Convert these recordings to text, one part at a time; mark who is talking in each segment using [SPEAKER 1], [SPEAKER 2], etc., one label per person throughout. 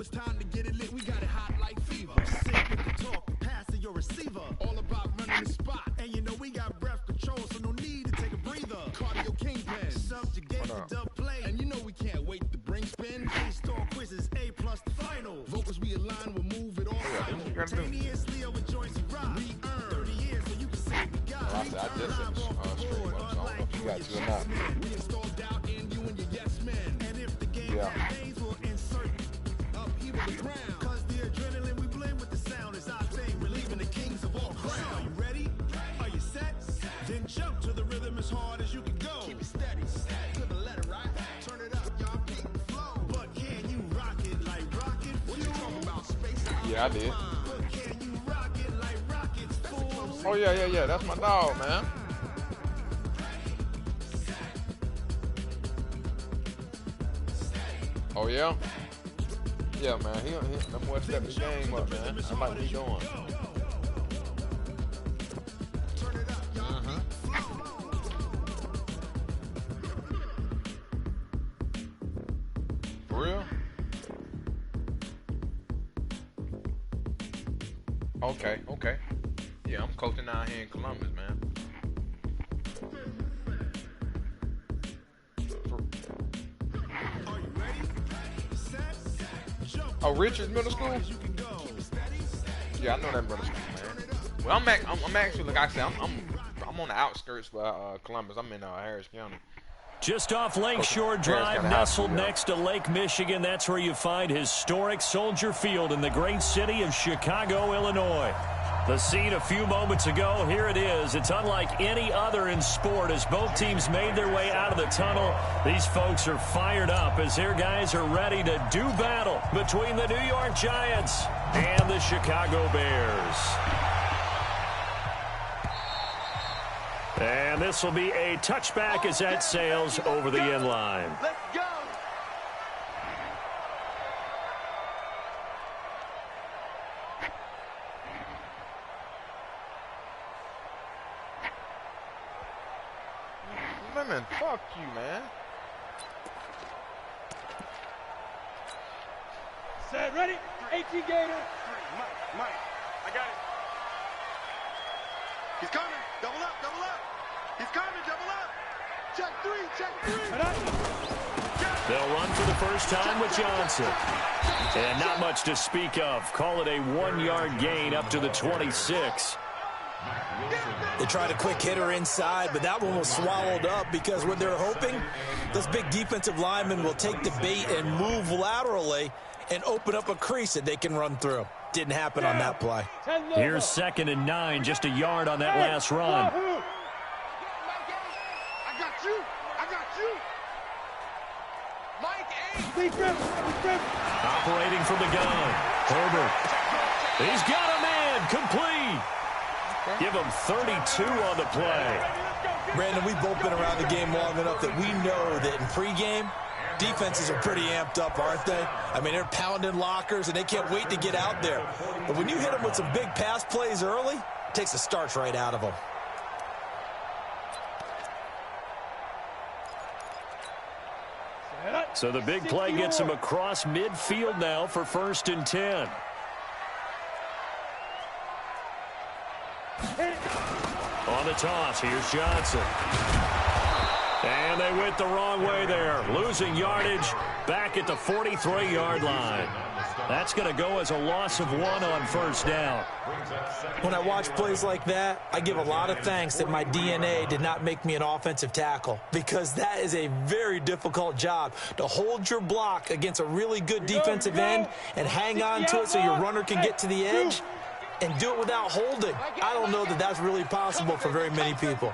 [SPEAKER 1] it's time to get it lit, we got it hot like fever. Sick with the talk, passing your receiver. All about running the spot. And you know we got breath control, so no need to take a breather. Cardio kingpin, subjugate the dub play. And you know we can't wait to bring spin. A-star quizzes, A+ the final. Vocals we align, we'll move it all simultaneously over joints and rock. We earn 30 years, so you can say we got.
[SPEAKER 2] I said I just finished stream up, so I don't know if you got to or not.
[SPEAKER 1] We installed doubt in you and your yes men. And if the game days will insert upheaval the ground. Cause the adrenaline we blend with the sound is our thing. Relieving the kings of all crowns. Are you ready? Are you set? Then jump to the rhythm as hard as you can go. Keep it steady. To the letter, right? Turn it up, y'all beat the flow. But can you rock it like rocket? What you talking about? Space out.
[SPEAKER 2] Yeah, I did.
[SPEAKER 1] But can you rock it like rockets?
[SPEAKER 2] Oh yeah. That's my dog, man. Oh yeah. Yeah, man. He that boy stepped the game up, man. I like what he doing. For real? Okay. Yeah, I'm coaching out here in Columbus, man. Oh, Richards Middle School? Yeah, I know that middle school, man. Well, I'm actually, like I said, I'm on the outskirts of Columbus. I'm in Harris County.
[SPEAKER 3] Just off Lakeshore Drive, nestled next to Lake Michigan. That's where you find historic Soldier Field in the great city of Chicago, Illinois. The scene a few moments ago, here it is. It's unlike any other in sport as both teams made their way out of the tunnel. These folks are fired up as their guys are ready to do battle between the New York Giants and the Chicago Bears. And this will be a touchback as that sails over the end line.
[SPEAKER 4] Let's go.
[SPEAKER 2] Lemon, fuck you, man.
[SPEAKER 4] Set, ready? 18 Gator. Mike, I got it. He's coming. Double up. He's coming, double up. Check three.
[SPEAKER 3] They'll run for the first time with Johnson. And not much to speak of. Call it a 1-yard gain up to the 26.
[SPEAKER 5] They tried a quick hitter inside, but that one was swallowed up because what they're hoping, those big defensive linemen will take the bait and move laterally and open up a crease that they can run through. Didn't happen on that play.
[SPEAKER 3] Here's 2nd and 9, just a yard on that last run.
[SPEAKER 4] I got you. Mike,
[SPEAKER 3] Operating from the gun. Herbert. He's got a man. Complete. Give him 32 on the play.
[SPEAKER 5] Brandon, we've both been around the game long enough that we know that in pregame, defenses are pretty amped up, aren't they? I mean, they're pounding lockers, and they can't wait to get out there. But when you hit them with some big pass plays early, it takes the starch right out of them.
[SPEAKER 3] So the big play gets him across midfield now for 1st and 10. On the toss, here's Johnson. And they went the wrong way there. Losing yardage back at the 43-yard line. That's going to go as a loss of 1 on 1st down.
[SPEAKER 5] When I watch plays like that, I give a lot of thanks that my DNA did not make me an offensive tackle, because that is a very difficult job to hold your block against a really good defensive end and hang on to it so your runner can get to the edge and do it without holding. I don't know that that's really possible for very many people.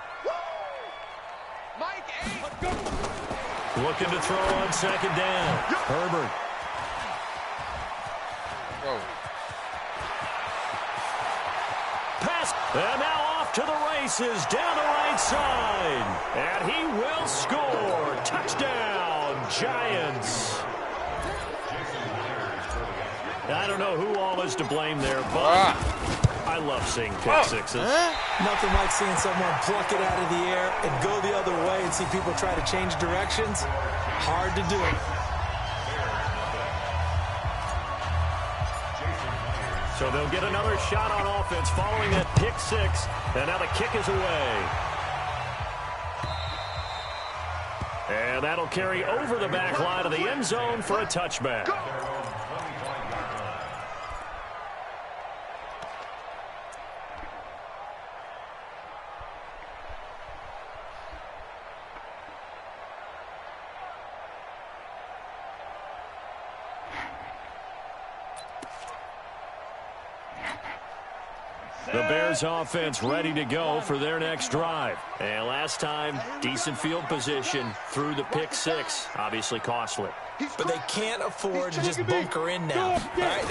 [SPEAKER 3] Looking to throw on 2nd down. Herbert. Pass. And now off to the races down the right side. And he will score. Touchdown, Giants. I don't know who all is to blame there, but I love seeing pick sixes.
[SPEAKER 5] Nothing like seeing someone pluck it out of the air and go the other way and see people try to change directions. Hard to do.
[SPEAKER 3] So they'll get another shot on offense following that pick six. And now the kick is away. And that'll carry over the back line of the end zone for a touchback. The Bears offense ready to go for their next drive. And last time, decent field position through the pick six. Obviously costly.
[SPEAKER 5] But they can't afford to just bunker in now. All right?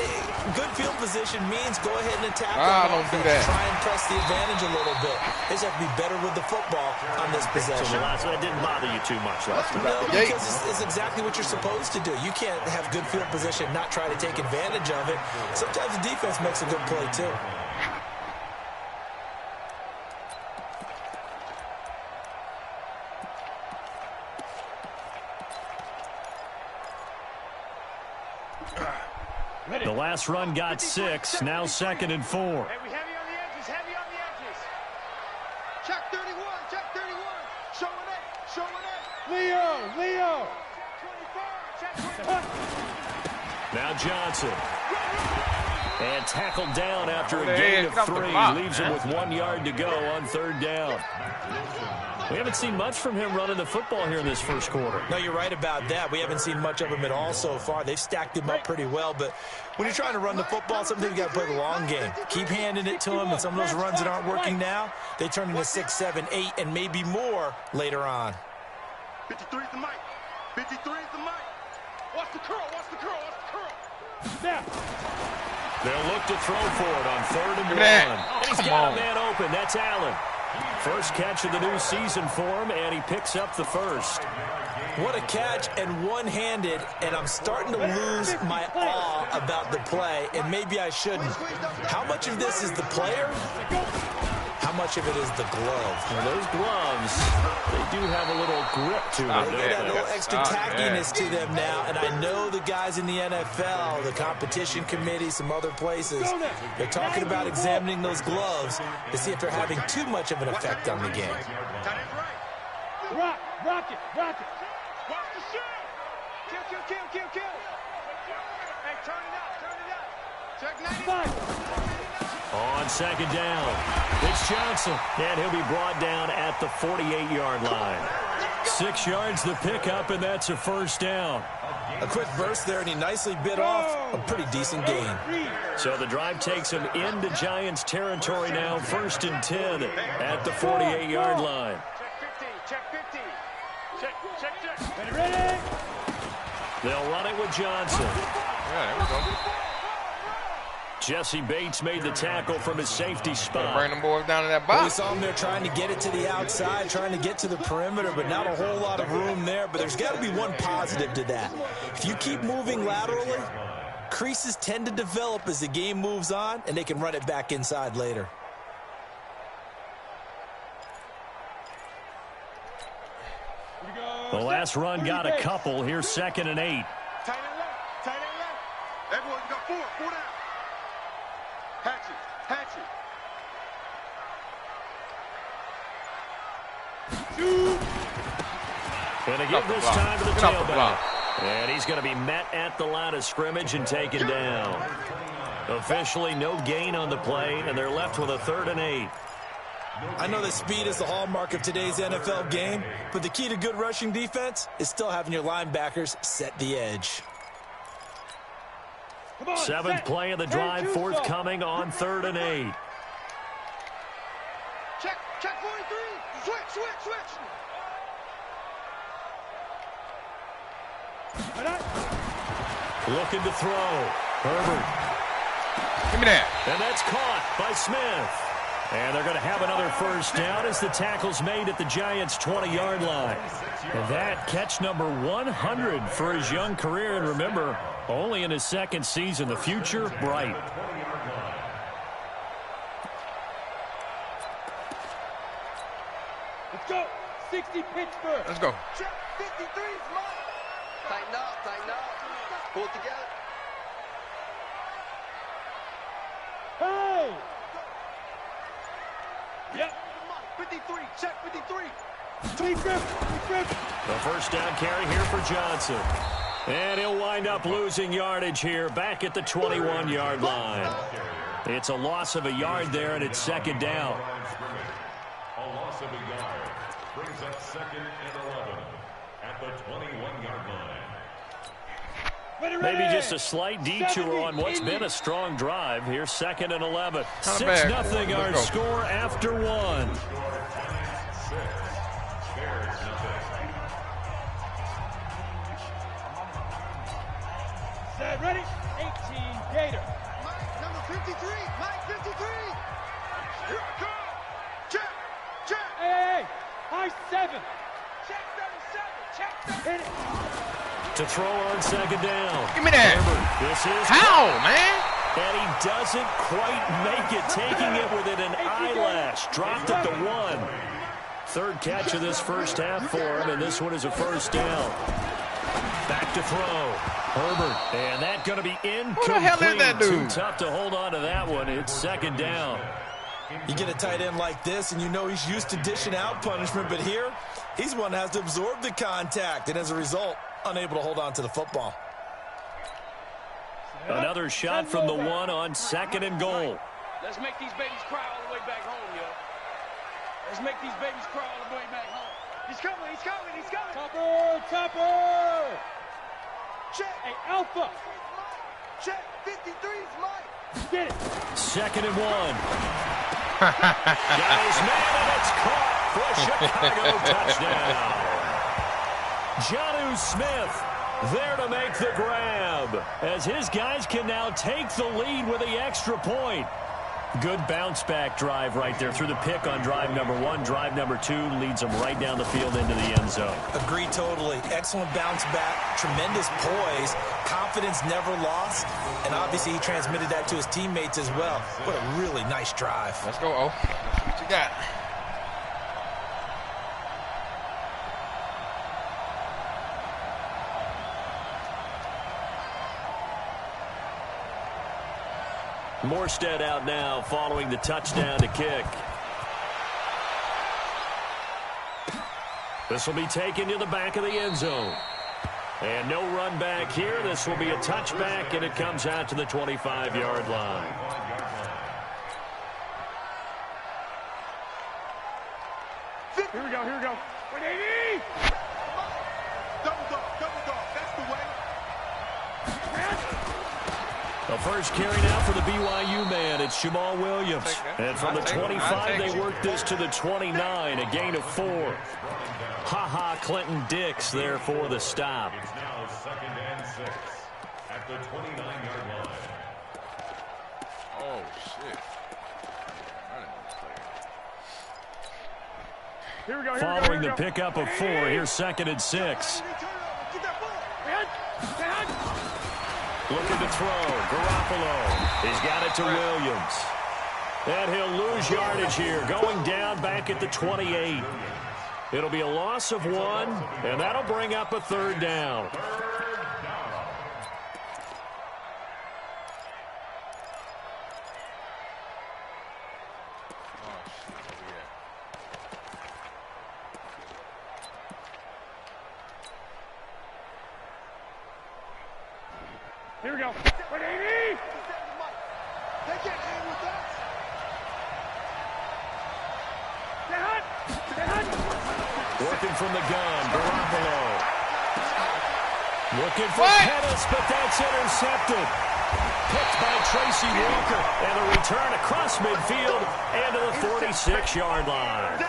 [SPEAKER 5] Good field position means go ahead and attack.
[SPEAKER 2] Don't do that.
[SPEAKER 5] Try and press the advantage a little bit. They just have to be better with the football on this possession.
[SPEAKER 3] So the last one didn't bother you too much last time.
[SPEAKER 5] No, because it's exactly what you're supposed to do. You can't have good field position, not try to take advantage of it. Sometimes the defense makes a good play, too.
[SPEAKER 3] The last run got 6, now 2nd and 4.
[SPEAKER 4] Heavy on the edges, heavy on the edges. Check 31, check 31. Showing it, showing it. Leo. Check 24, check 24.
[SPEAKER 3] Now Johnson. And tackled down after a
[SPEAKER 2] There
[SPEAKER 3] gain
[SPEAKER 2] is.
[SPEAKER 3] of 3.
[SPEAKER 2] Block,
[SPEAKER 3] Leaves him with 1 yard to go on 3rd down. We haven't seen much from him running the football here in this first quarter.
[SPEAKER 5] No, you're right about that. We haven't seen much of him at all so far. They've stacked him up pretty well, but when you're trying to run the football, sometimes you got to play the long game. Keep handing it to him, and some of those runs that aren't working now, they turn into 6, 7, 8, and maybe more later on.
[SPEAKER 4] 53 is the mic. 53 is the mic. Watch the curl, watch the curl, watch the curl. Snap.
[SPEAKER 3] They'll look to throw for it on 3rd and 1.
[SPEAKER 2] Oh,
[SPEAKER 3] He's
[SPEAKER 2] come
[SPEAKER 3] got
[SPEAKER 2] on.
[SPEAKER 3] a man open. That's Allen. First catch of the new season for him, and he picks up the first.
[SPEAKER 5] What a catch, and one-handed, and I'm starting to lose my awe about the play, and maybe I shouldn't. How much of this is the player? How much of it is the glove?
[SPEAKER 3] Well, those gloves, they do have a little grip to them.
[SPEAKER 5] They got a little
[SPEAKER 2] Yeah.
[SPEAKER 5] extra tackiness to them now, and I know the guys in the NFL, the competition committee, some other places, they're talking about examining those gloves to see if they're having too much of an effect on the game.
[SPEAKER 4] Tight end right. Rock it. Watch the shot. Kill. Hey, turn it up. Check 95.
[SPEAKER 3] On 2nd down, it's Johnson, and he'll be brought down at the 48-yard line. 6 yards the pickup, and that's a 1st down.
[SPEAKER 5] A quick burst there, and he nicely bit off a pretty decent gain.
[SPEAKER 3] So the drive takes him into Giants territory now, 1st and 10 at the 48-yard line.
[SPEAKER 4] Check 50. Check. Ready.
[SPEAKER 3] They'll run it with Johnson.
[SPEAKER 2] Yeah, there we go.
[SPEAKER 3] Jesse Bates made the tackle from his safety spot.
[SPEAKER 2] Bring them boys down to that
[SPEAKER 5] Well, we
[SPEAKER 2] box.
[SPEAKER 5] saw him there trying to get it to the outside, trying to get to the perimeter, but not a whole lot of room there. But there's got to be one positive to that. If you keep moving laterally, creases tend to develop as the game moves on, and they can run it back inside later.
[SPEAKER 3] The last run got a couple. Here's 2nd and 8.
[SPEAKER 4] Tight end left. Everyone got 4 down. Hatchet.
[SPEAKER 3] Going to give this time to the tailback. And he's going to be met at the line of scrimmage and taken down. Officially no gain on the play, and they're left with a 3rd and 8.
[SPEAKER 5] I know that speed is the hallmark of today's NFL game, but the key to good rushing defense is still having your linebackers set the edge.
[SPEAKER 3] 7th play of the drive, forthcoming on 3rd and 8.
[SPEAKER 4] Check 43. Switch.
[SPEAKER 3] Looking to throw. Herbert.
[SPEAKER 2] Give me that.
[SPEAKER 3] And that's caught by Smith. And they're going to have another 1st down as the tackle's made at the Giants' 20-yard line. And that catch number 100 for his young career. And remember, only in his 2nd season. The future, bright.
[SPEAKER 4] Let's go. 60 Pittsburgh.
[SPEAKER 2] Let's go.
[SPEAKER 4] Check 53 is mine. Tighten up. Pull it together. Yep. 53. Check 53.
[SPEAKER 3] The first down carry here for Johnson. And he'll wind up losing yardage here back at the 21-yard line. It's a loss of a yard there, and it's second down.
[SPEAKER 6] A loss of a yard brings up 2nd and 11 at the 21-yard line.
[SPEAKER 3] Maybe just a slight detour on what's been a strong drive. Here's 2nd and 11. 6-0 our score after one.
[SPEAKER 4] Set, ready? 18, Gator. Mike, number 53. Mike, 53. Here I come. Check. Check. Hey. High 7. Check 37. Check 37. Hit it.
[SPEAKER 3] To throw on second down.
[SPEAKER 2] Give me that.
[SPEAKER 3] This is
[SPEAKER 2] how, man?
[SPEAKER 3] And he doesn't quite make it, taking it within an eyelash. Dropped at the 1. Third catch of this first half for him, and this one is a first down. Back to throw. Herbert, and that's going to be incomplete.
[SPEAKER 2] Who the hell is that dude?
[SPEAKER 3] Too tough to hold on to that one. It's second down.
[SPEAKER 5] You get a tight end like this, and you know he's used to dishing out punishment, but here, he's one that has to absorb the contact, and as a result, unable to hold on to the football.
[SPEAKER 3] Another shot from the 1 on 2nd and goal.
[SPEAKER 4] Let's make these babies cry all the way back home, yo. Let's make these babies cry all the way back home. He's coming, he's coming, he's coming. Topper! Check. Hey, Alpha. Check. 53's Mike. Get it.
[SPEAKER 3] 2nd and 1. Got his man, and it's caught for a Chicago touchdown. Jonnu Smith there to make the grab, as his guys can now take the lead with the extra point. Good bounce-back drive right there through the pick on drive number 1. Drive number 2 leads them right down the field into the end zone.
[SPEAKER 5] Agree totally. Excellent bounce back, tremendous poise, confidence never lost, and obviously he transmitted that to his teammates as well. What a really nice drive.
[SPEAKER 2] Let's go, O. Let's see what you got.
[SPEAKER 3] Morstead out now following the touchdown to kick. This will be taken to the back of the end zone. And no run back here. This will be a touchback, and it comes out to the 25-yard line.
[SPEAKER 4] Here we go, here we go. 180! Double dog, that's the way.
[SPEAKER 3] The first carry now for the BYU man. It's Jamal Williams. And from the 25, they work this to the 29, a gain of 4. Ha-ha, Clinton Dix there for the stop.
[SPEAKER 6] It's now 2nd and 6 at the 29-yard line.
[SPEAKER 2] Oh, shit.
[SPEAKER 4] Here we go,
[SPEAKER 3] Following the pickup of 4, here's 2nd and 6. Looking to throw. Garoppolo. He's got it to Williams. And he'll lose yardage here. Going down back at the 28. It'll be a loss of 1, and that'll bring up a 3rd down.
[SPEAKER 4] Here we go. 180! They can't hang with us.
[SPEAKER 3] Working from the gun, Garoppolo. Looking for Pettis, but that's intercepted. Picked by Tracy Walker. And a return across midfield and to the 46-yard line.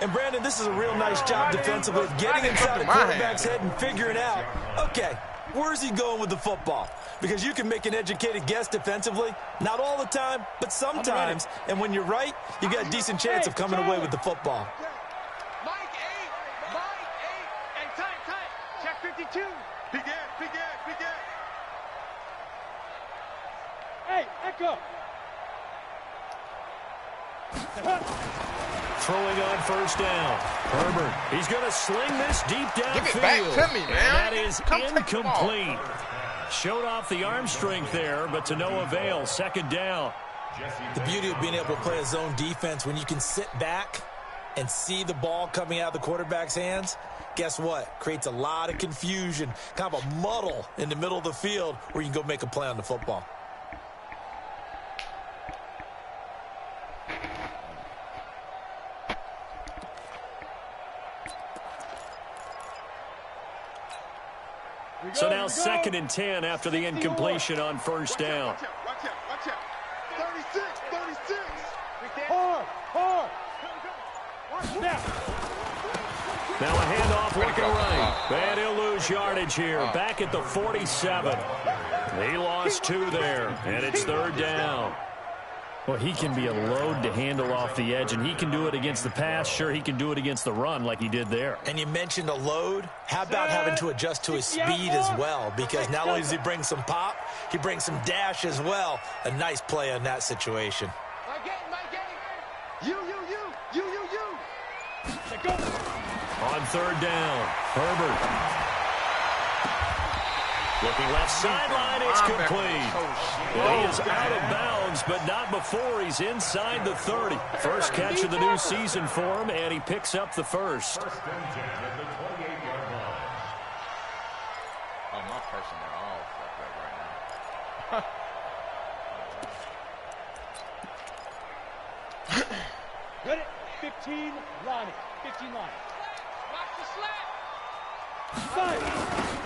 [SPEAKER 5] And, Brandon, this is a real nice job defensively of getting inside the quarterback's head and figuring out, okay, where's he going with the football? Because you can make an educated guess defensively, not all the time, but sometimes. And when you're right, you got a decent chance of coming away with the football.
[SPEAKER 4] Mike 8. And time. Check 52. Big Ed. Hey, Echo.
[SPEAKER 3] Throwing on first down. Herbert. He's going to sling this deep downfield.
[SPEAKER 2] Give it back to me, man.
[SPEAKER 3] And that is
[SPEAKER 2] Come take the ball.
[SPEAKER 3] incomplete. Showed off the arm strength there, but to no avail. 2nd down.
[SPEAKER 5] The beauty of being able to play a zone defense when you can sit back and see the ball coming out of the quarterback's hands, guess what? Creates a lot of confusion, kind of a muddle in the middle of the field where you can go make a play on the football.
[SPEAKER 3] So now 2nd and 10 after the incompletion on first down.
[SPEAKER 4] Watch out. 36. Hard. Watch out.
[SPEAKER 3] Now a handoff looking right. And he'll lose yardage here. Back at the 47. He lost 2 there, and it's 3rd down. Well, he can be a load to handle off the edge, and he can do it against the pass. Sure, he can do it against the run like he did there.
[SPEAKER 5] And you mentioned a load. How about having to adjust to his speed as well? Because not only does he bring some pop, he brings some dash as well. A nice play in that situation.
[SPEAKER 4] My game. You. Go.
[SPEAKER 3] On 3rd down, Herbert. Looking left sideline, it's complete. Well, he is out of bounds, but not before he's inside the 30. First catch of the new season for him, and he picks up the first.
[SPEAKER 6] First and 10 at the 28-yard line.
[SPEAKER 2] Oh, my person, they're all fucked up right now.
[SPEAKER 4] Ready? 15 line. Watch the slap.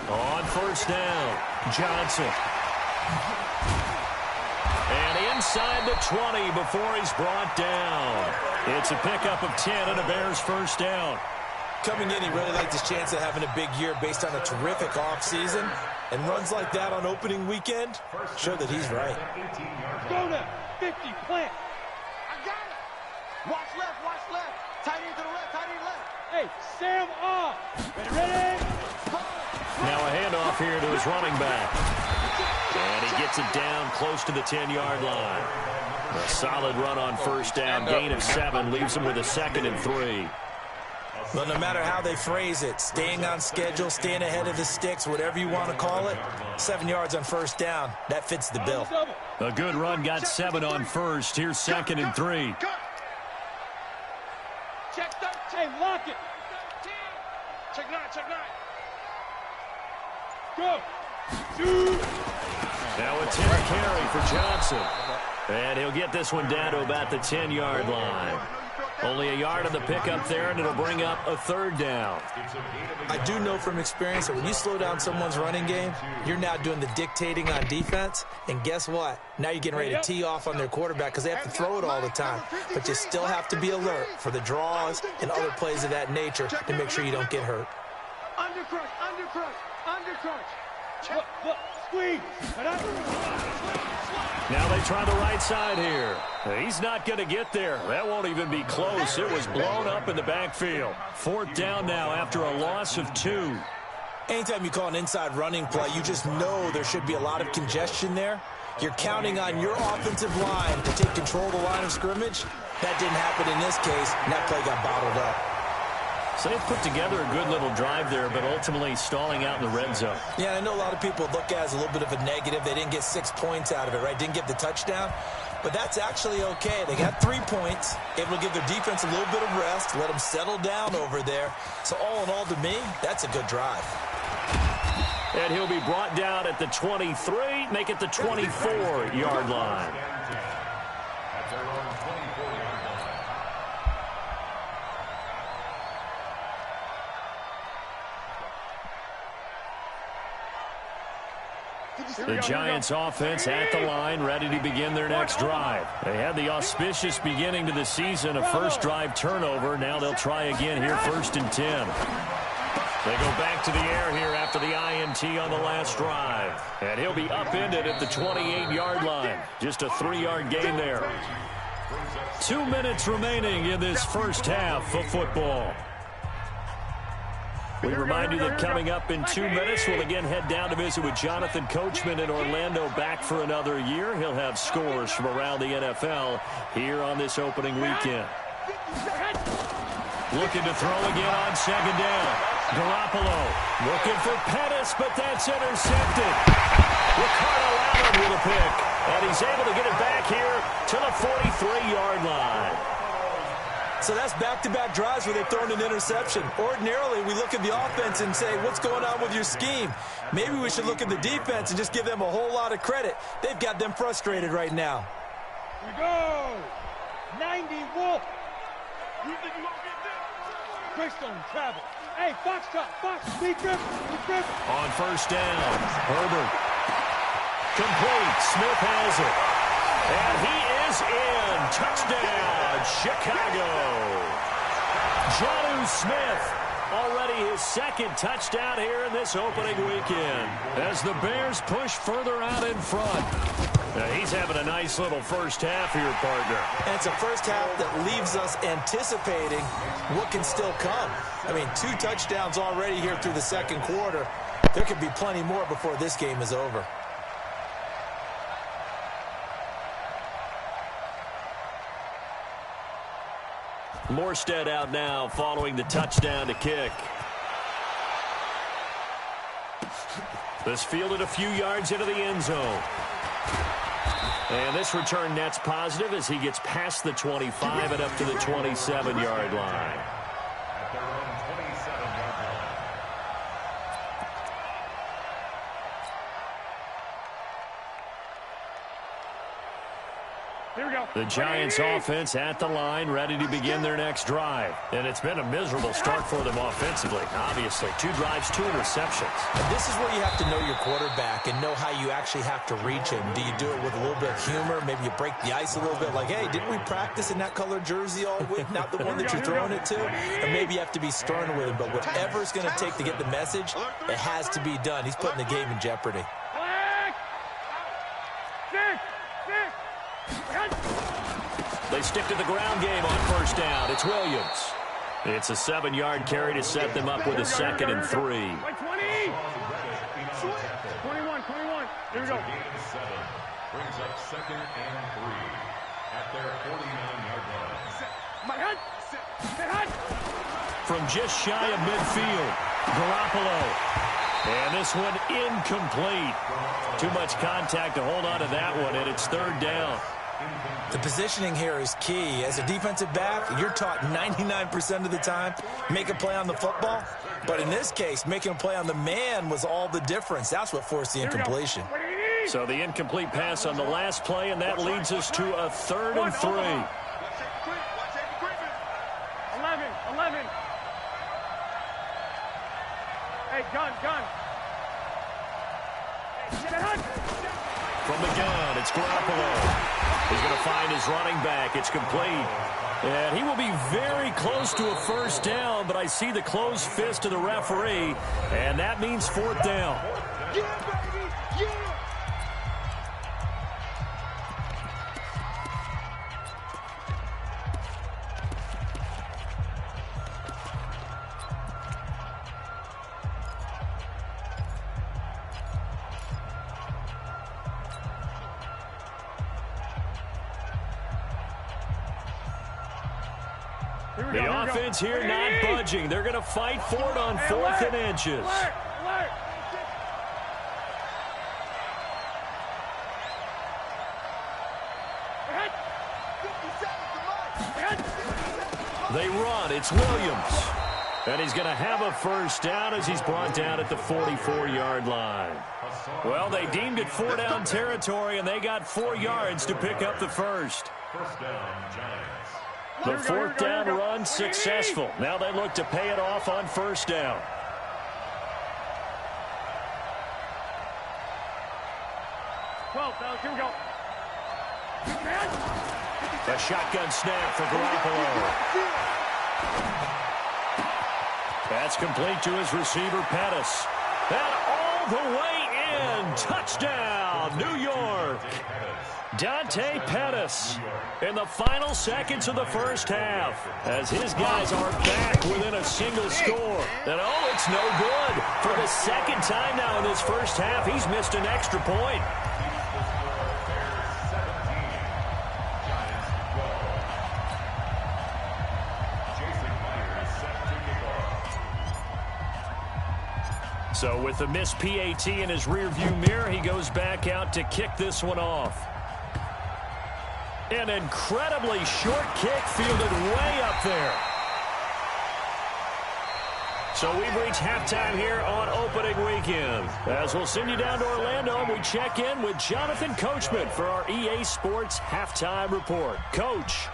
[SPEAKER 3] On first down, Johnson. And inside the 20 before he's brought down. It's a pickup of 10 and a Bears first down.
[SPEAKER 5] Coming in, he really liked his chance of having a big year based on a terrific offseason. And runs like that on opening weekend show that he's right.
[SPEAKER 4] Go to 50, plant. I got it. Watch left. Tight end to the left, Hey, Sam off. Ready?
[SPEAKER 3] Now a handoff here to his running back. And he gets it down close to the 10-yard line. A solid run on first down. Gain of 7 leaves him with a 2nd and 3.
[SPEAKER 5] Well, no matter how they phrase it, staying on schedule, staying ahead of the sticks, whatever you want to call it, 7 yards on first down, that fits the bill.
[SPEAKER 3] A good run got 7 on first. Here's 2nd and 3.
[SPEAKER 4] Check 13, lock it. Check 9. Go.
[SPEAKER 3] Now a 10 carry for Johnson. And he'll get this one down to about the 10-yard line. Only a yard on the pickup there, and it'll bring up a 3rd down.
[SPEAKER 5] I do know from experience that when you slow down someone's running game, you're now doing the dictating on defense. And guess what? Now you're getting ready to tee off on their quarterback because they have to throw it all the time. But you still have to be alert for the draws and other plays of that nature to make sure you don't get hurt.
[SPEAKER 4] Undercrush. Look, squeeze.
[SPEAKER 3] Now they try the right side here. He's not going to get there. That won't even be close. It was blown up in the backfield. 4th down now after a loss of 2.
[SPEAKER 5] Anytime you call an inside running play, you just know there should be a lot of congestion there. You're counting on your offensive line to take control of the line of scrimmage. That didn't happen in this case, and that play got bottled up.
[SPEAKER 3] So they put together a good little drive there, but ultimately stalling out in the red zone.
[SPEAKER 5] Yeah, I know a lot of people look at it as a little bit of a negative. They didn't get 6 points out of it, right? Didn't get the touchdown. But that's actually okay. They got 3 points, able to give their defense a little bit of rest, let them settle down over there. So all in all, to me, that's a good drive.
[SPEAKER 3] And he'll be brought down at the 23, make it the 24-yard line. The Giants offense at the line, ready to begin their next drive. They had the auspicious beginning to the season, a first drive turnover. Now they'll try again here, 1st and 10. They go back to the air here after the INT on the last drive. And he'll be upended at the 28-yard line. Just a 3-yard gain there. 2 minutes remaining in this first half of football. We remind you that coming up in 2 minutes, we'll again head down to visit with Jonathan Coachman in Orlando, back for another year. He'll have scores from around the NFL here on this opening weekend. Looking to throw again on 2nd down. Garoppolo looking for Pettis, but that's intercepted. Ricardo Allen with a pick. And he's able to get it back here to the 43-yard line.
[SPEAKER 5] So that's back-to-back drives where they've thrown an interception. Ordinarily, we look at the offense and say, what's going on with your scheme? Maybe we should look at the defense and just give them a whole lot of credit. They've got them frustrated right now.
[SPEAKER 4] Here we go. 90 Wolf. You think you won't get this? Greystone travel. Hey, Foxtrot, Fox, speed grip.
[SPEAKER 3] On first down, Herbert. Complete. Smith has it. And he is in. Touchdown, Chicago. Jonnu Smith, already his second touchdown here in this opening weekend, as the Bears push further out in front. Now he's having a nice little first half here, partner.
[SPEAKER 5] And it's a first half that leaves us anticipating what can still come. I mean, 2 touchdowns already here through the second quarter. There could be plenty more before this game is over.
[SPEAKER 3] Morstead out now following the touchdown to kick. This fielded a few yards into the end zone. And this return net's positive as he gets past the 25 and up to the 27-yard line.
[SPEAKER 6] At their own 27-yard line.
[SPEAKER 4] Here we go.
[SPEAKER 3] The Giants offense at the line, ready to begin their next drive. And it's been a miserable start for them offensively. Obviously, 2 drives, 2 interceptions.
[SPEAKER 5] And this is where you have to know your quarterback and know how you actually have to reach him. Do you do it with a little bit of humor? Maybe you break the ice a little bit, like, hey, didn't we practice in that colored jersey all week? Not the one that you're throwing it to? And maybe you have to be stern with him. But whatever it's going to take to get the message, it has to be done. He's putting the game in jeopardy.
[SPEAKER 3] They stick to the ground game on first down. It's Williams. It's a 7-yard carry to set them up with a 2nd and 3.
[SPEAKER 4] 20. 21. Here we go.
[SPEAKER 6] Brings up 2nd and 3 at their 49-yard line.
[SPEAKER 3] From just shy of midfield, Garoppolo. And this one incomplete. Too much contact to hold on to that one, and it's 3rd down.
[SPEAKER 5] The positioning here is key. As a defensive back, you're taught 99% of the time, make a play on the football. But in this case, making a play on the man was all the difference. That's what forced the incompletion.
[SPEAKER 3] So the incomplete pass on the last play, and that leads us to a 3rd and 3.
[SPEAKER 4] 11. Hey, gun.
[SPEAKER 3] From the gun, it's Garoppolo. He's going to find his running back. It's complete. And he will be very close to a first down, but I see the closed fist of the referee, and that means 4th down.
[SPEAKER 4] Yeah, baby! Yeah!
[SPEAKER 3] The offense here not budging. They're going to fight for it on 4th and inches. They run. It's Williams. And he's going to have a first down as he's brought down at the 44-yard line. Well, they deemed it 4-down territory, and they got 4 yards to pick up the first.
[SPEAKER 6] First down, Giants.
[SPEAKER 3] The 4th down run successful. Now they look to pay it off on first down.
[SPEAKER 4] 12, fellas, here we go.
[SPEAKER 3] A shotgun snap for Garoppolo. That's complete to his receiver, Pettis. And all the way in. Touchdown, New York. Dante Pettis in the final seconds of the first half as his guys are back within a single score. And oh, it's no good. For the 2nd time now in this first half, he's missed an extra point. So with the missed PAT in his rearview mirror, he goes back out to kick this one off. An incredibly short kick fielded way up there. So we've reached halftime here on opening weekend. As we'll send you down to Orlando, and we check in with Jonathan Coachman for our EA Sports Halftime Report. Coach,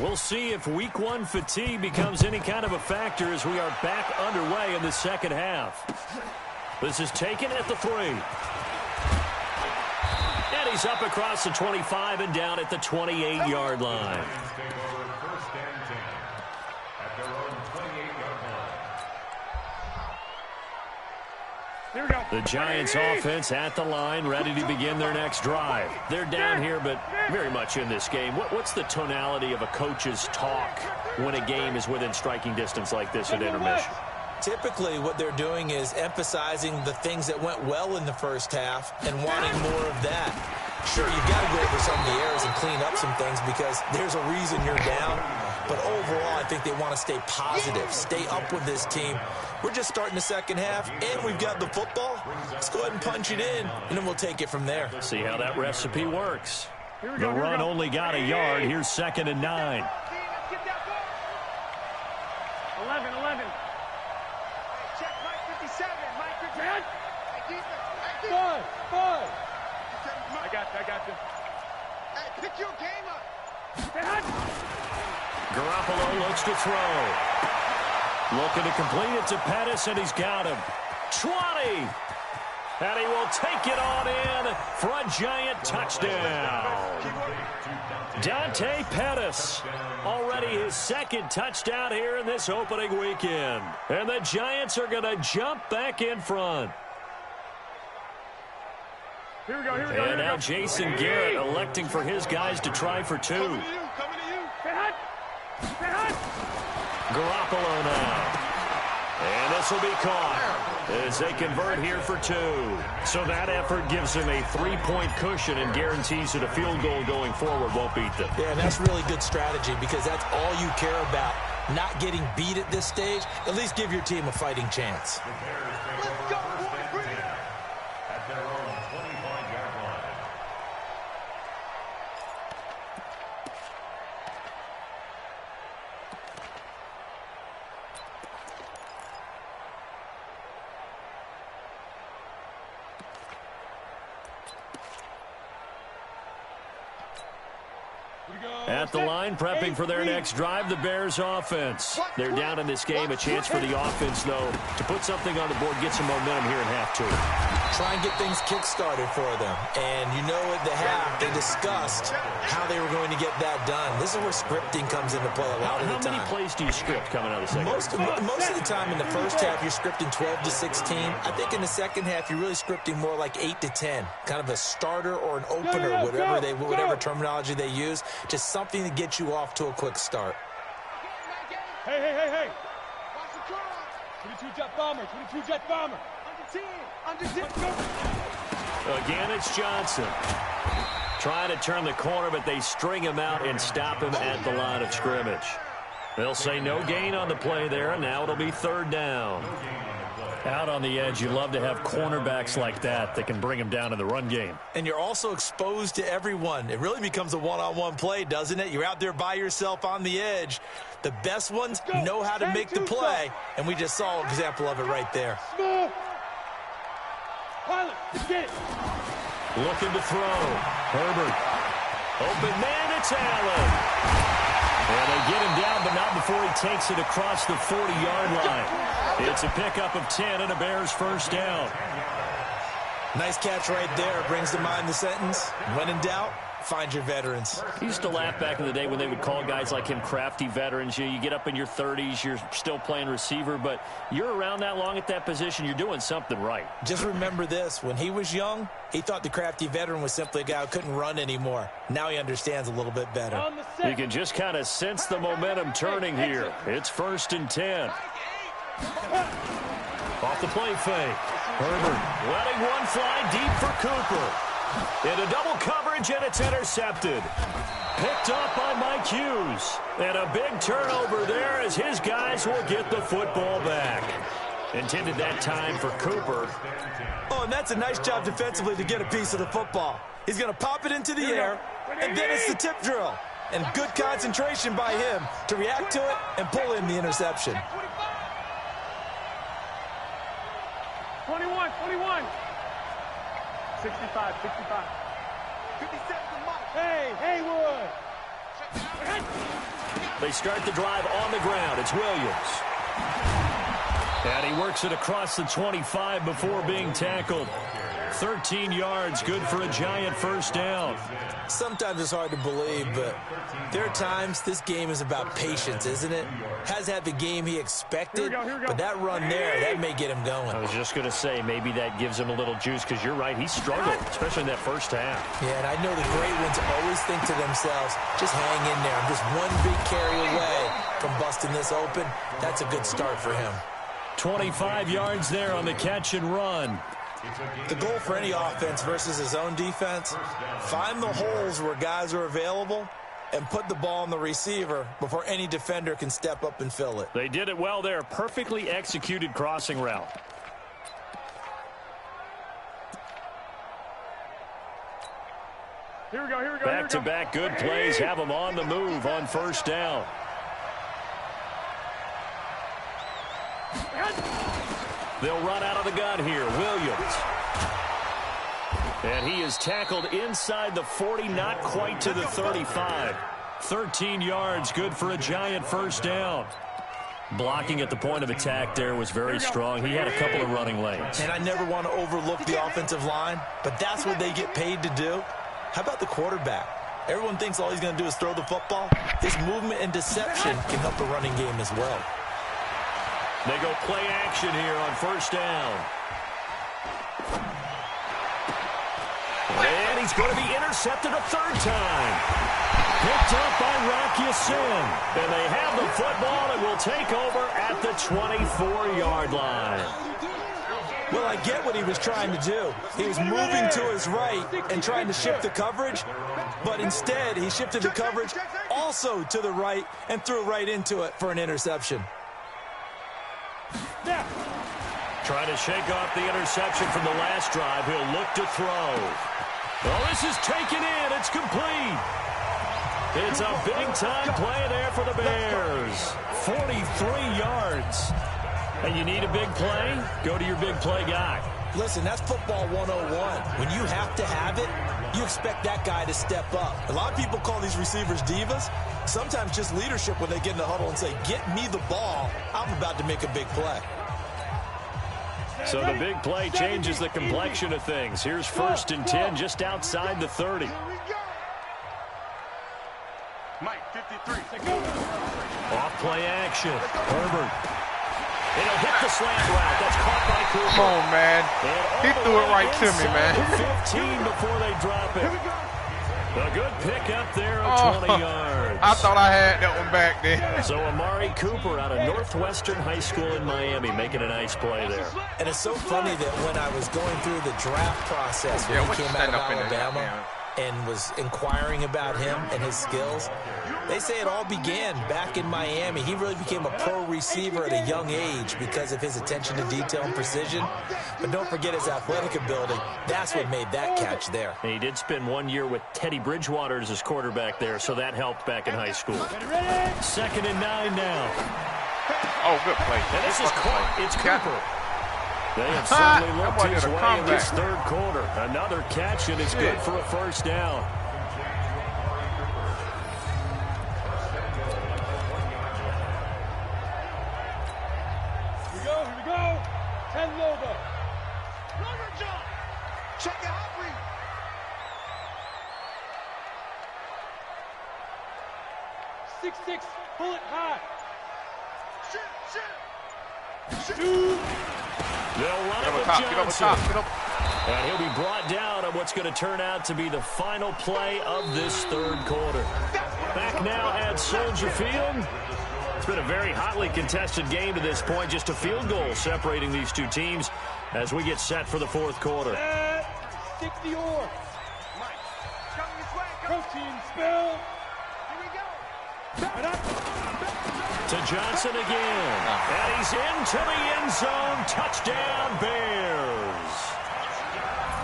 [SPEAKER 3] we'll see if Week 1 fatigue becomes any kind of a factor as we are back underway in the second half. This is taken at the 3. And he's up across the 25 and down at the 28-yard line. The Giants offense at the line, ready to begin their next drive. They're down here, but very much in this game. What's the tonality of a coach's talk when a game is within striking distance like this at intermission?
[SPEAKER 5] Typically, what they're doing is emphasizing the things that went well in the first half and wanting more of that. Sure, you've got to go over some of the errors and clean up some things because there's a reason you're down. But overall, I think they want to stay positive, stay up with this team. We're just starting the second half, and we've got the football. Let's go ahead and punch it in, and then we'll take it from there.
[SPEAKER 3] See how that recipe works. The run only got a yard. Here's 2nd and 9.
[SPEAKER 4] 11. Check Mike 57. Mike 57. Five. I got you. Hey, pick your game up.
[SPEAKER 3] Garoppolo looks to throw. Looking to complete it to Pettis, and he's got him. 20. And he will take it on in for a Giant touchdown. Dante Pettis, already his 2nd touchdown here in this opening weekend. And the Giants are going to jump back in front.
[SPEAKER 4] Here we go.
[SPEAKER 3] And now Jason Garrett electing for his guys to try for 2.
[SPEAKER 4] Coming to you.
[SPEAKER 3] Garoppolo now. And this will be caught as they convert here for 2. So that effort gives him a 3-point cushion and guarantees that a field goal going forward won't beat them.
[SPEAKER 5] Yeah, that's really good strategy because that's all you care about. Not getting beat at this stage. At least give your team a fighting chance.
[SPEAKER 4] Let's go, boy. Bring it.
[SPEAKER 6] At their own 25-yard line.
[SPEAKER 3] At the line, prepping for their next drive, the Bears offense. They're down in this game. A chance for the offense, though, to put something on the board, get some momentum here in half 2.
[SPEAKER 5] Try and get things kick-started for them. And you know at the half, they discussed how they were going to get that done. This is where scripting comes into play a lot of the time.
[SPEAKER 3] How many plays do you script coming out of the second?
[SPEAKER 5] Most of the time in the first half, you're scripting 12 to 16. I think in the second half, you're really scripting more like 8 to 10. Kind of a starter or an opener, whatever terminology they use. Just something to get you off to a quick start.
[SPEAKER 4] Hey. Watch the cross. 22 jet bomber. Under 10.
[SPEAKER 3] Again, it's Johnson. Trying to turn the corner, but they string him out and stop him at the line of scrimmage. They'll say no gain on the play there, and now it'll be 3rd down. Out on the edge, you love to have cornerbacks like that can bring them down in the run game.
[SPEAKER 5] And you're also exposed to everyone. It really becomes a one-on-one play, doesn't it? You're out there by yourself on the edge. The best ones know how to make the play, and we just saw an example of it right there.
[SPEAKER 3] Looking to throw. Herbert. Open man, it's Allen. And they get him down, but not before he takes it across the 40-yard line. It's a pickup of 10 and a Bears first down.
[SPEAKER 5] Nice catch right there. Brings to mind the sentence, when in doubt, find your veterans.
[SPEAKER 3] I used to laugh back in the day when they would call guys like him crafty veterans. You get up in your 30s, you're still playing receiver, but you're around that long at that position, you're doing something right.
[SPEAKER 5] Just remember this. When he was young, he thought the crafty veteran was simply a guy who couldn't run anymore. Now he understands a little bit better.
[SPEAKER 3] You can just kind of sense the momentum turning here. It's 1st and 10. Off the play fake. Herbert letting one fly deep for Cooper. Into double coverage, and it's intercepted. Picked up by Mike Hughes. And a big turnover there as his guys will get the football back. Intended that time for Cooper.
[SPEAKER 5] Oh, and that's a nice job defensively to get a piece of the football. He's going to pop it into the air, and then it's the tip drill. And good concentration by him to react to it and pull in the interception.
[SPEAKER 4] 21, 21. 65, 65. 57 to Mike. Hey, Haywood.
[SPEAKER 3] They start the drive on the ground. It's Williams. And he works it across the 25 before being tackled. 13 yards, good for a giant first down.
[SPEAKER 5] Sometimes it's hard to believe, but there are times this game is about patience, isn't it? Hasn't had the game he expected, but that run there, that may get him going.
[SPEAKER 3] I was just going to say, maybe that gives him a little juice, because you're right, he struggled, especially in that first half.
[SPEAKER 5] Yeah, and I know the great ones always think to themselves, just hang in there. I'm just one big carry away from busting this open. That's a good start for him.
[SPEAKER 3] 25 yards there on the catch and run.
[SPEAKER 5] The goal for any offense versus his own defense, find the holes where guys are available and put the ball on the receiver before any defender can step up and fill it.
[SPEAKER 3] They did it well there. Perfectly executed crossing route.
[SPEAKER 4] Here we go, here we go.
[SPEAKER 3] Back-to-back good plays have them on the move on first down. They'll run out of the gun here. Williams. And he is tackled inside the 40, not quite to the 35. 13 yards, good for a giant first down. Blocking at the point of attack there was very strong. He had a couple of running lanes.
[SPEAKER 5] And I never want to overlook the offensive line, but that's what they get paid to do. How about the quarterback? Everyone thinks all he's going to do is throw the football. His movement and deception can help the running game as well.
[SPEAKER 3] They go play action here on first down. And he's going to be intercepted a third time. Picked up by Rock Ya-Sin. And they have the football and will take over at the 24-yard line.
[SPEAKER 5] Well, I get what he was trying to do. He was moving to his right and trying to shift the coverage, but instead he shifted the coverage also to the right and threw right into it for an interception.
[SPEAKER 3] Trying to shake off the interception from the last drive. He'll look to throw. Well, this is taken in. It's complete. It's a big-time play there for the Bears. 43 yards. And you need a big play? Go to your big play guy.
[SPEAKER 5] Listen, that's football 101. When you have to have it, you expect that guy to step up. A lot of people call these receivers divas. Sometimes just leadership when they get in the huddle and say, get me the ball. I'm about to make a big play.
[SPEAKER 3] So the big play changes the complexion of things. Here's 1st and 10 just outside the 30.
[SPEAKER 4] Mike, 53.
[SPEAKER 3] Off play action. Herbert. It'll hit the slant route. That's caught by Cooper.
[SPEAKER 2] Come on, man. He threw it right to me, man.
[SPEAKER 3] 15 before they drop it. A good pickup there of 20 yards.
[SPEAKER 2] I thought I had that one back there.
[SPEAKER 3] So Amari Cooper out of Northwestern High School in Miami making a nice play there.
[SPEAKER 5] And it's so funny that when I was going through the draft process when he came out of Alabama and was inquiring about him and his skills, they say it all began back in Miami. He really became a pro receiver at a young age because of his attention to detail and precision. But don't forget his athletic ability. That's what made that catch there.
[SPEAKER 3] And he did spend 1 year with Teddy Bridgewater as his quarterback there, so that helped back in high school. 2nd and 9 now.
[SPEAKER 2] Oh, good play.
[SPEAKER 3] And this is caught. It's Cooper. They have certainly looked his way in this third quarter. Another catch, and it's good for a first down.
[SPEAKER 4] Here we go. 10 over. Runner jump. Check it out, Reed. 6-6. Pull it high. Shoot.
[SPEAKER 3] They'll run it with Johnson. And he'll be brought down on what's going to turn out to be the final play of this third quarter. Back now at Soldier Field. It's been a very hotly contested game to this point. Just a field goal separating these two teams as we get set for the fourth quarter.
[SPEAKER 4] 60 or. Protein spill. Here we go.
[SPEAKER 3] To Johnson again. And he's into the end zone. Touchdown, Bears.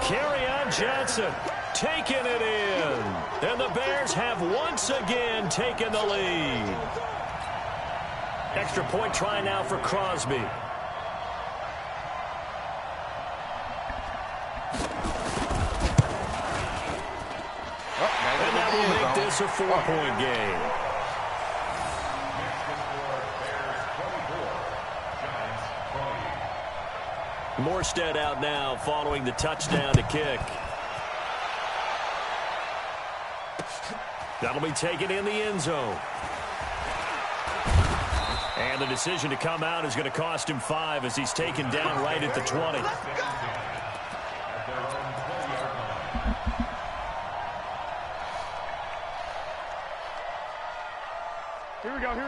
[SPEAKER 3] Kerryon Johnson taking it in. And the Bears have once again taken the lead. Extra point try now for Crosby. And that will make this a 4-point game. Morstead out now following the touchdown to kick. That'll be taken in the end zone. And the decision to come out is going to cost him 5 as he's taken down right at the 20.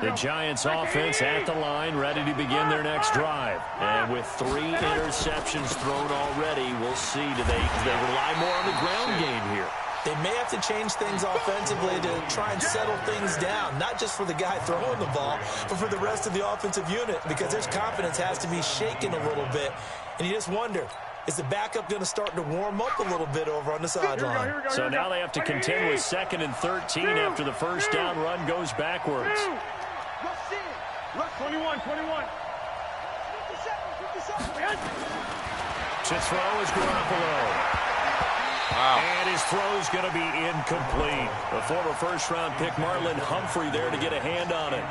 [SPEAKER 3] The Giants offense at the line, ready to begin their next drive. And with 3 interceptions thrown already, we'll see, do they rely more on the ground game here?
[SPEAKER 5] They may have to change things offensively to try and settle things down, not just for the guy throwing the ball, but for the rest of the offensive unit, because their confidence has to be shaken a little bit. And you just wonder, is the backup going to start to warm up a little bit over on the sideline?
[SPEAKER 3] So now they have to contend with 2nd and 13 after the first down run goes backwards.
[SPEAKER 4] 21.
[SPEAKER 3] To throw is Garoppolo.
[SPEAKER 2] Wow.
[SPEAKER 3] And his throw's going to be incomplete. The former first-round pick Marlon Humphrey there to get a hand on it.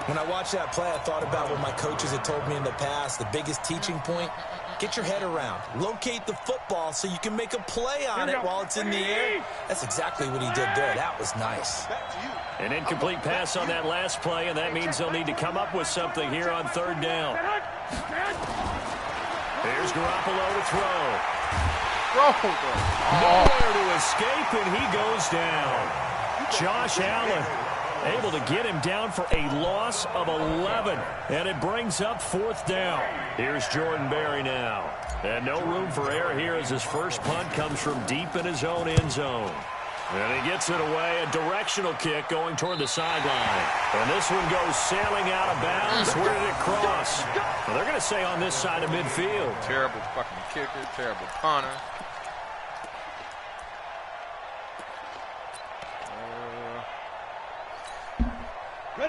[SPEAKER 5] When I watched that play, I thought about what my coaches had told me in the past. The biggest teaching point, get your head around. Locate the football so you can make a play on it while it's in the air. That's exactly what he did there. That was nice.
[SPEAKER 3] An incomplete pass on that last play, and that means they'll need to come up with something here on 3rd down. Here's Garoppolo to throw. Nowhere to escape, and he goes down. Josh Allen able to get him down for a loss of 11, and it brings up 4th down. Here's Jordan Berry now. And no room for error here as his first punt comes from deep in his own end zone. And he gets it away, a directional kick going toward the sideline. And this one goes sailing out of bounds. Where did it cross? Well, they're going to say on this side of midfield.
[SPEAKER 2] Terrible fucking kicker, terrible punter.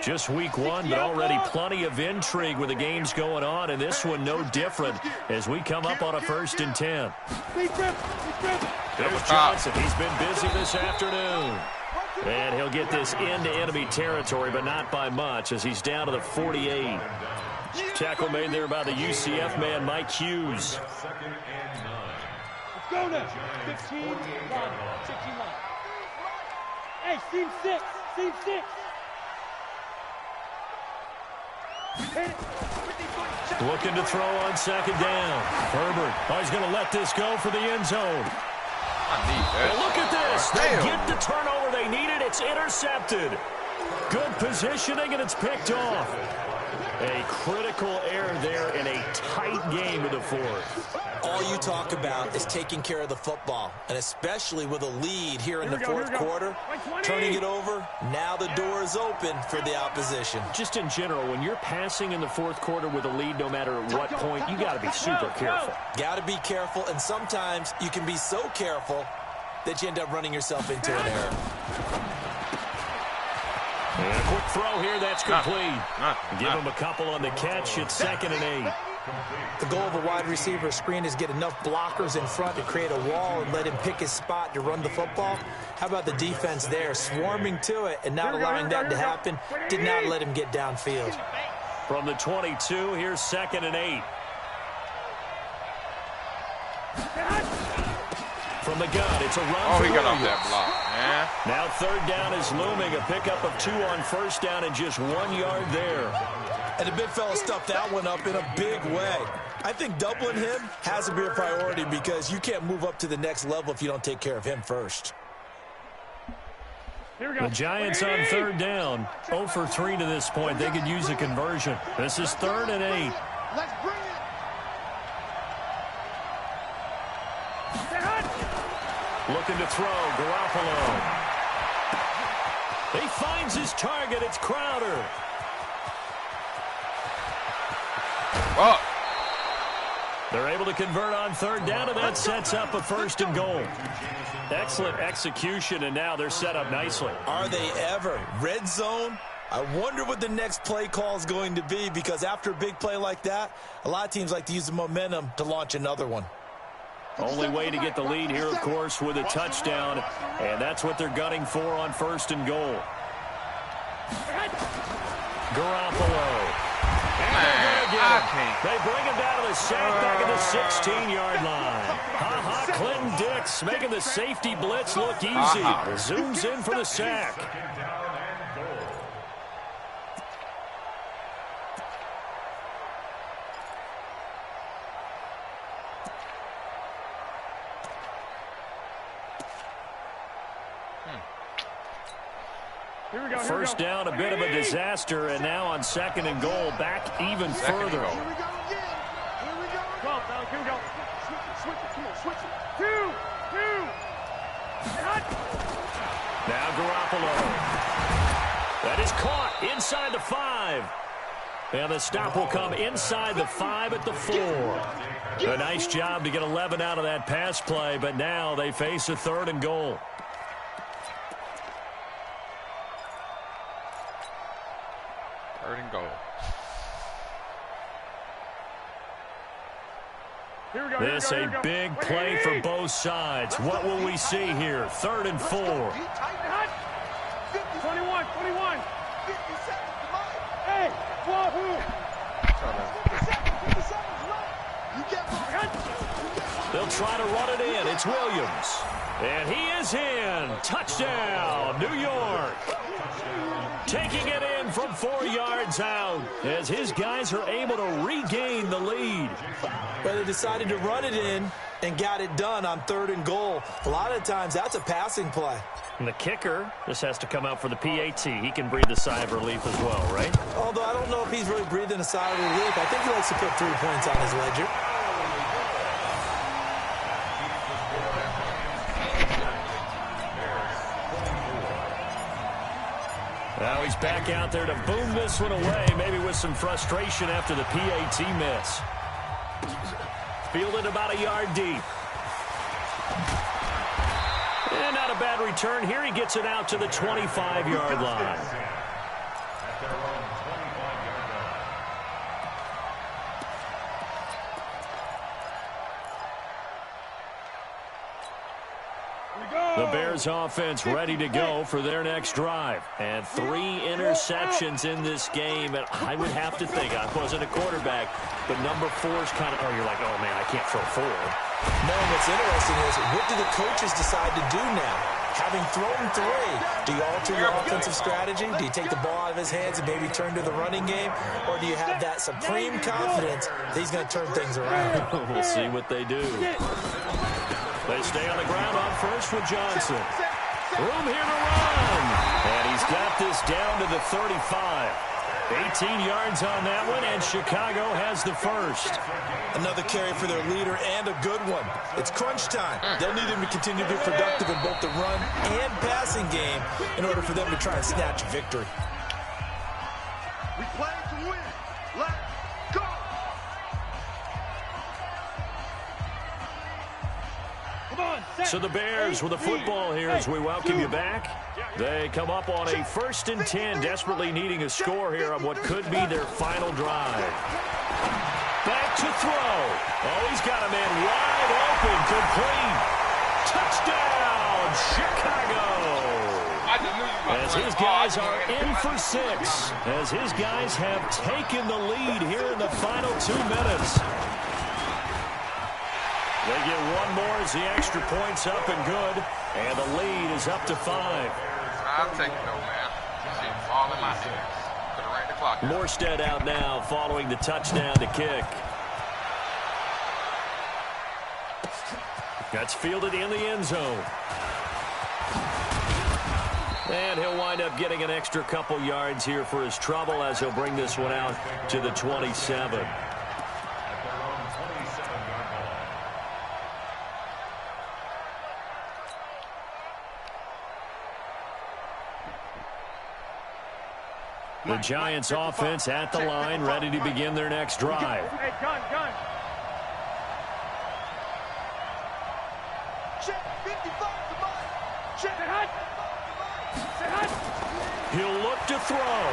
[SPEAKER 3] Just week 1, but already plenty of intrigue with the games going on, and this one no different as we come up on a 1st and 10. There's Johnson. He's been busy this afternoon. And he'll get this into enemy territory, but not by much as he's down to the 48. Tackle made there by the UCF man, Mike Hughes.
[SPEAKER 4] Let's go now. 15 line. 16 line. Hey, seam 6. Seam 6.
[SPEAKER 3] Looking to throw on 2nd down. Herbert. Oh, he's going to let this go for the end zone. And look at this. They get the turnover they needed. It's intercepted. Good positioning, and it's picked off. A critical error there in a tight game of the 4th.
[SPEAKER 5] All you talk about is taking care of the football, and especially with a lead here in the 4th quarter, turning it over, now the door is open for the opposition.
[SPEAKER 3] Just in general, when you're passing in the 4th quarter with a lead, no matter at what point, you got to be super careful.
[SPEAKER 5] Got to be careful, and sometimes you can be so careful that you end up running yourself into an error.
[SPEAKER 3] And a quick throw here, that's complete. Give him a couple on the catch. It's 2nd and 8.
[SPEAKER 5] The goal of a wide receiver screen is get enough blockers in front to create a wall and let him pick his spot to run the football. How about the defense there, swarming to it and not allowing that to happen? Did not let him get downfield.
[SPEAKER 3] From the 22, here's 2nd and 8. From the gun, it's a run.
[SPEAKER 2] Oh, he got off that block, man.
[SPEAKER 3] Now 3rd down is looming. A pickup of 2 on 1st down and just 1 yard there.
[SPEAKER 5] And the big fella stuffed that one up in a big way. I think doubling him has to be a priority because you can't move up to the next level if you don't take care of him first.
[SPEAKER 3] The Giants on 3rd down. 0 for 3 to this point. They could use a conversion. This is 3rd and 8.
[SPEAKER 4] Let's bring it.
[SPEAKER 3] Looking to throw, Garoppolo. He finds his target. It's Crowder. They're able to convert on third down, and that sets up a 1st and goal. Excellent execution, and now they're set up nicely.
[SPEAKER 5] Are they ever? Red zone? I wonder what the next play call is going to be, because after a big play like that, a lot of teams like to use the momentum to launch another one.
[SPEAKER 3] Only way to get the lead here, of course, with a touchdown, and that's what they're gunning for on 1st and goal. Garoppolo. They bring him down to the sack back at the 16-yard line. Ha-ha, Clinton Dix making the safety blitz look easy. Zooms in for the sack. First down, a bit of a disaster, and now on 2nd and goal, back even further.
[SPEAKER 4] Here we go again. Here we go. Well, here we go. Switch it. Come on, switch it. 2.
[SPEAKER 3] Now Garoppolo. That is caught inside the 5. And the stop will come inside the 5 at the 4. A nice job to get 11 out of that pass play, but now they face a 3rd and goal.
[SPEAKER 2] Goal.
[SPEAKER 3] This a big play for both sides. What will we see here? 3rd and 4.
[SPEAKER 4] 21. Hey, wahoo. 57
[SPEAKER 3] They'll try to run it in. It's Williams. And he is in. Touchdown, New York. Taking it in from 4 yards out as his guys are able to regain the lead.
[SPEAKER 5] Well, they decided to run it in and got it done on 3rd and goal. A lot of times that's a passing play.
[SPEAKER 3] And the kicker just has to come out for the PAT. He can breathe a sigh of relief as well, right?
[SPEAKER 5] Although I don't know if he's really breathing a sigh of relief. I think he likes to put 3 points on his ledger.
[SPEAKER 3] Now he's back out there to boom this one away, maybe with some frustration after the PAT miss. Fielded about a yard deep. And not a bad return here. He gets it out to the 25-yard line. The Bears offense ready to go for their next drive. And 3 interceptions in this game. And I would have to think, I wasn't a quarterback, but number 4 is kind of, you're like, oh, man, I can't throw 4.
[SPEAKER 5] No, what's interesting is, what do the coaches decide to do now? Having thrown 3, do you alter your offensive strategy? Do you take the ball out of his hands and maybe turn to the running game? Or do you have that supreme confidence that he's going to turn things around?
[SPEAKER 3] We'll see what they do. They stay on the ground on first with Johnson. Room here to run. And he's got this down to the 35. 18 yards on that one, and Chicago has the first.
[SPEAKER 5] Another carry for their leader, and a good one. It's crunch time. They'll need him to continue to be productive in both the run and passing game in order for them to try and snatch a victory.
[SPEAKER 4] We play to win. Let's go.
[SPEAKER 3] So the Bears with the football here as we welcome you back. They come up on a 1st and 10, desperately needing a score here on what could be their final drive. Back to throw. Oh, he's got a man wide open, complete. Touchdown, Chicago. As his guys are in for 6, as his guys have taken the lead here in the final 2 minutes. They get one more as the extra point's up and good, and the lead is up to 5.
[SPEAKER 2] I'll take it though, man. Shit, fall in my hands. Put it right the clock.
[SPEAKER 3] Morstead out now following the touchdown to kick. That's fielded in the end zone. And he'll wind up getting an extra couple yards here for his trouble as he'll bring this one out to the 27. The Giants offense at the line, ready to begin their next drive.
[SPEAKER 4] Hey, gun.
[SPEAKER 3] He'll look to throw.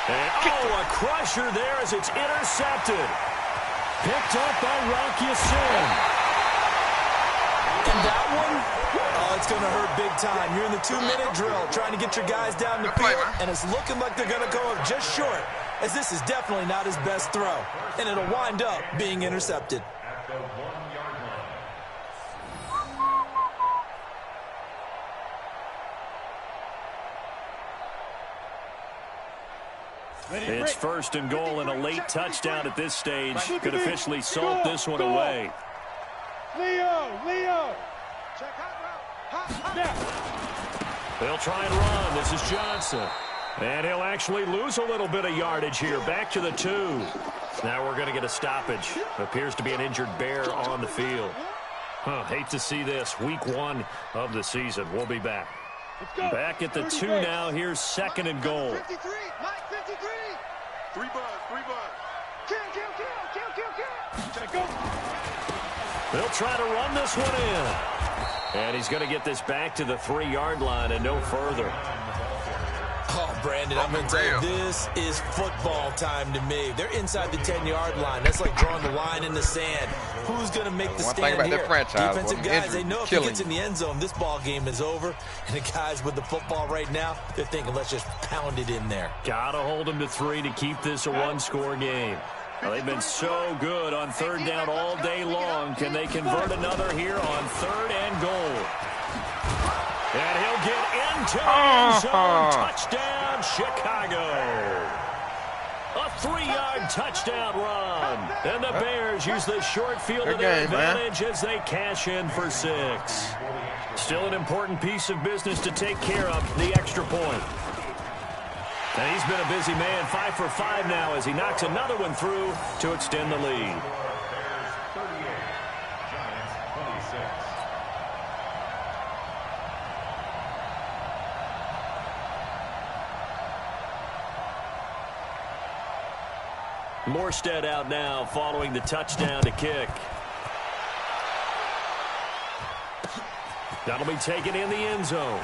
[SPEAKER 3] And, oh, a crusher there as it's intercepted. Picked up by Rock Ya-Sin.
[SPEAKER 5] And that one, oh, it's going to hurt big time. You're in the 2-minute drill trying to get your guys down the field, and it's looking like they're going to go up just short, as this is definitely not his best throw, and it'll wind up being intercepted.
[SPEAKER 6] At the 1-yard line.
[SPEAKER 3] It's first and goal, and a late touchdown at this stage could officially salt this one away.
[SPEAKER 4] Leo.
[SPEAKER 3] They'll try and run. This is Johnson. And he'll actually lose a little bit of yardage here. Back to the 2. Now we're going to get a stoppage. Appears to be an injured Bear on the field. Hate to see this. Week 1 of the season. We'll be back. Back at the 2 now. Here's second and goal.
[SPEAKER 4] 53, Mike 53. 3 bucks. Kill. Check go.
[SPEAKER 3] They'll try to run this one in. And he's going to get this back to the 3-yard line and no further.
[SPEAKER 5] Oh, Brandon, I'm going to tell you, this is football time to me. They're inside the 10-yard line. That's like drawing the line in the sand. Who's going to make the stand here? Defensive guys, they know if he gets in the end zone, this ball game is over. And the guys with the football right now, they're thinking, let's just pound it in there.
[SPEAKER 3] Got to hold them to 3 to keep this a 1-score game. Well, they've been so good on 3rd down all day long. Can they convert another here on 3rd and goal? And he'll get into the end zone. Touchdown, Chicago. A 3-yard touchdown run. And the Bears use the short field to their advantage as they cash in for 6. Still an important piece of business to take care of, the extra point. And he's been a busy man, 5 for 5 now as he knocks another one through to extend the lead.
[SPEAKER 6] Bears 38, Giants 26.
[SPEAKER 3] Morstead out now following the touchdown to kick. That'll be taken in the end zone.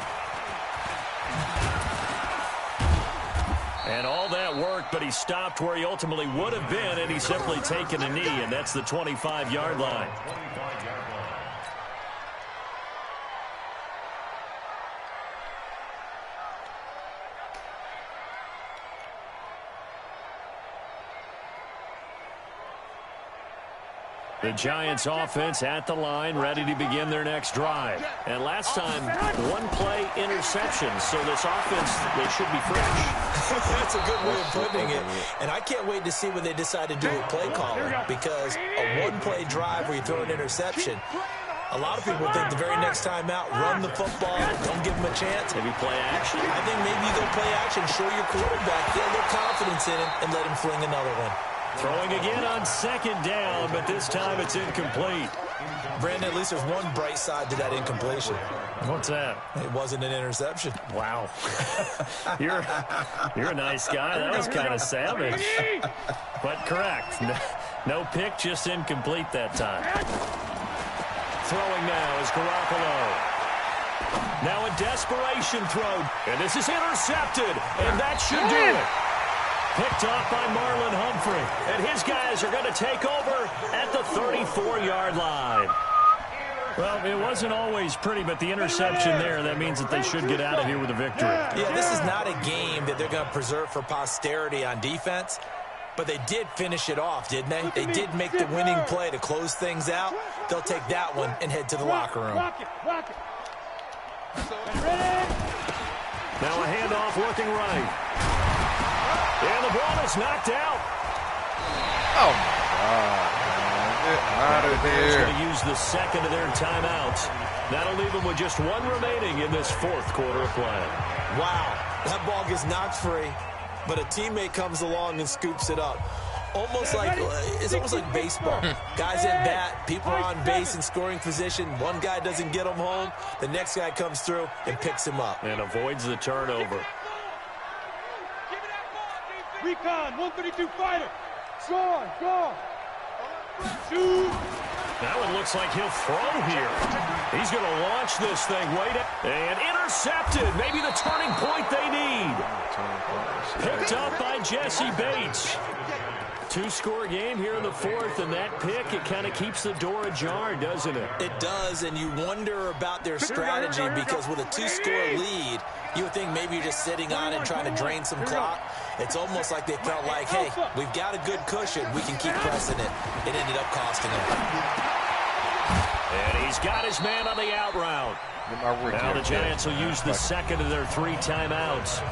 [SPEAKER 3] And all that worked, but he stopped where he ultimately would have been, and he's simply taken a knee, and that's the 25-yard line. The Giants offense at the line, ready to begin their next drive. And last time, 1-play interception. So this offense, they should be fresh.
[SPEAKER 5] That's a good way of putting it. And I can't wait to see what they decide to do with play calling. Because a 1-play drive where you throw an interception, a lot of people think the very next time out, run the football, don't give them a chance.
[SPEAKER 3] Maybe play action.
[SPEAKER 5] I think maybe you go play action, show your quarterback, get a little confidence in him, and let him fling another one.
[SPEAKER 3] Throwing again on 2nd down, but this time it's incomplete.
[SPEAKER 5] Brandon, at least there's one bright side to that incompletion.
[SPEAKER 3] What's that?
[SPEAKER 5] It wasn't an interception.
[SPEAKER 3] Wow. You're a nice guy. That was kind of savage. But correct. No pick, just incomplete that time. Throwing now is Garoppolo. Now a desperation throw. And this is intercepted. And that should do it. Picked off by Marlon Humphrey. And his guys are going to take over at the 34-yard line. Well, it wasn't always pretty, but the interception there, that means that they should get out of here with a victory.
[SPEAKER 5] Yeah, this is not a game that they're going to preserve for posterity on defense, but they did finish it off, didn't they? They did make the winning play to close things out. They'll take that one and head to the locker room.
[SPEAKER 4] Rock it.
[SPEAKER 3] Now a handoff looking right. And the ball is knocked out.
[SPEAKER 2] Oh, my God. Get out of here.
[SPEAKER 3] They're going to use the second of their timeouts. That'll leave them with just one remaining in this 4th quarter of play.
[SPEAKER 5] Wow, that ball gets knocked free, but a teammate comes along and scoops it up. It's almost like baseball. Guys at bat, people are on base in scoring position. One guy doesn't get him home. The next guy comes through and picks him up.
[SPEAKER 3] And avoids the turnover.
[SPEAKER 4] Recon, 132 fighter. Go on. Shoot.
[SPEAKER 3] Now it looks like he'll throw here. He's going to launch this thing way down. And intercepted. Maybe the turning point they need. Picked up by Jesse Bates. Two-score game here in the fourth, and that pick, it kind of keeps the door ajar, doesn't it?
[SPEAKER 5] It does, and you wonder about their strategy because with a two-score lead, you would think maybe you're just sitting on it trying to drain some clock. It's almost like they felt like, hey, we've got a good cushion. We can keep pressing it. It ended up costing them.
[SPEAKER 3] And he's got his man on the out route. Now the Giants will use the second of their 3 timeouts,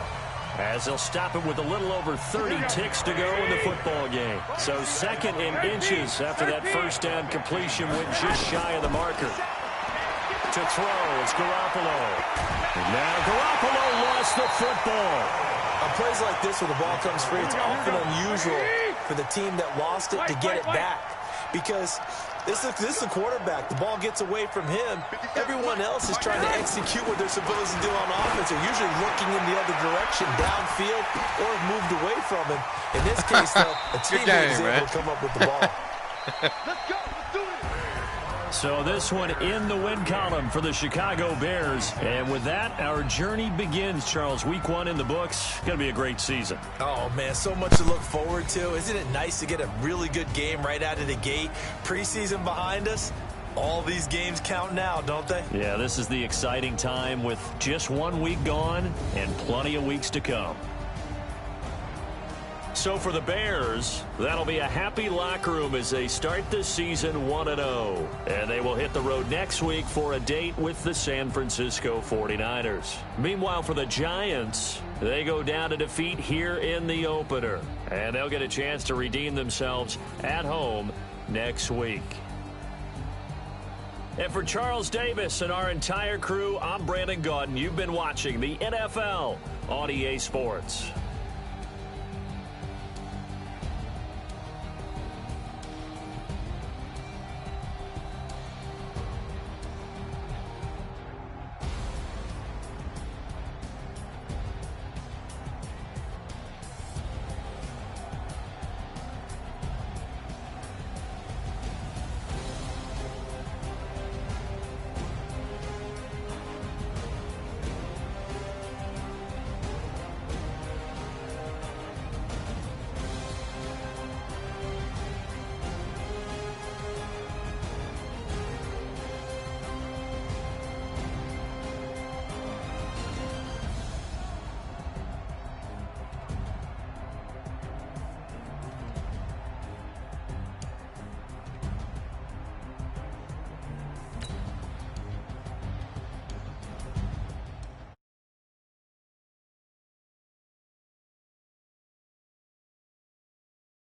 [SPEAKER 3] as they'll stop it with a little over 30 ticks to go in the football game. So second and inches after that first down completion went just shy of the marker. To throw, it's Garoppolo. And now Garoppolo lost the football.
[SPEAKER 5] On plays like this where the ball comes free, it's often unusual for the team that lost it to get it back. Because this is the quarterback. The ball gets away from him. Everyone else is trying to execute what they're supposed to do on offense. They're usually looking in the other direction, downfield, or have moved away from him. In this case, though, a teammate is able to come up with the ball.
[SPEAKER 4] Let's go. Let's do it.
[SPEAKER 3] So this one in the win column for the Chicago Bears. And with that, our journey begins, Charles. Week 1 in the books. Going to be a great season.
[SPEAKER 5] Oh, man, so much to look forward to. Isn't it nice to get a really good game right out of the gate? Preseason behind us. All these games count now, don't they?
[SPEAKER 3] Yeah, this is the exciting time with just 1 week gone and plenty of weeks to come. So for the Bears, that'll be a happy locker room as they start the season 1-0. And they will hit the road next week for a date with the San Francisco 49ers. Meanwhile, for the Giants, they go down to defeat here in the opener. And they'll get a chance to redeem themselves at home next week. And for Charles Davis and our entire crew, I'm Brandon Gaudin. You've been watching the NFL on EA Sports.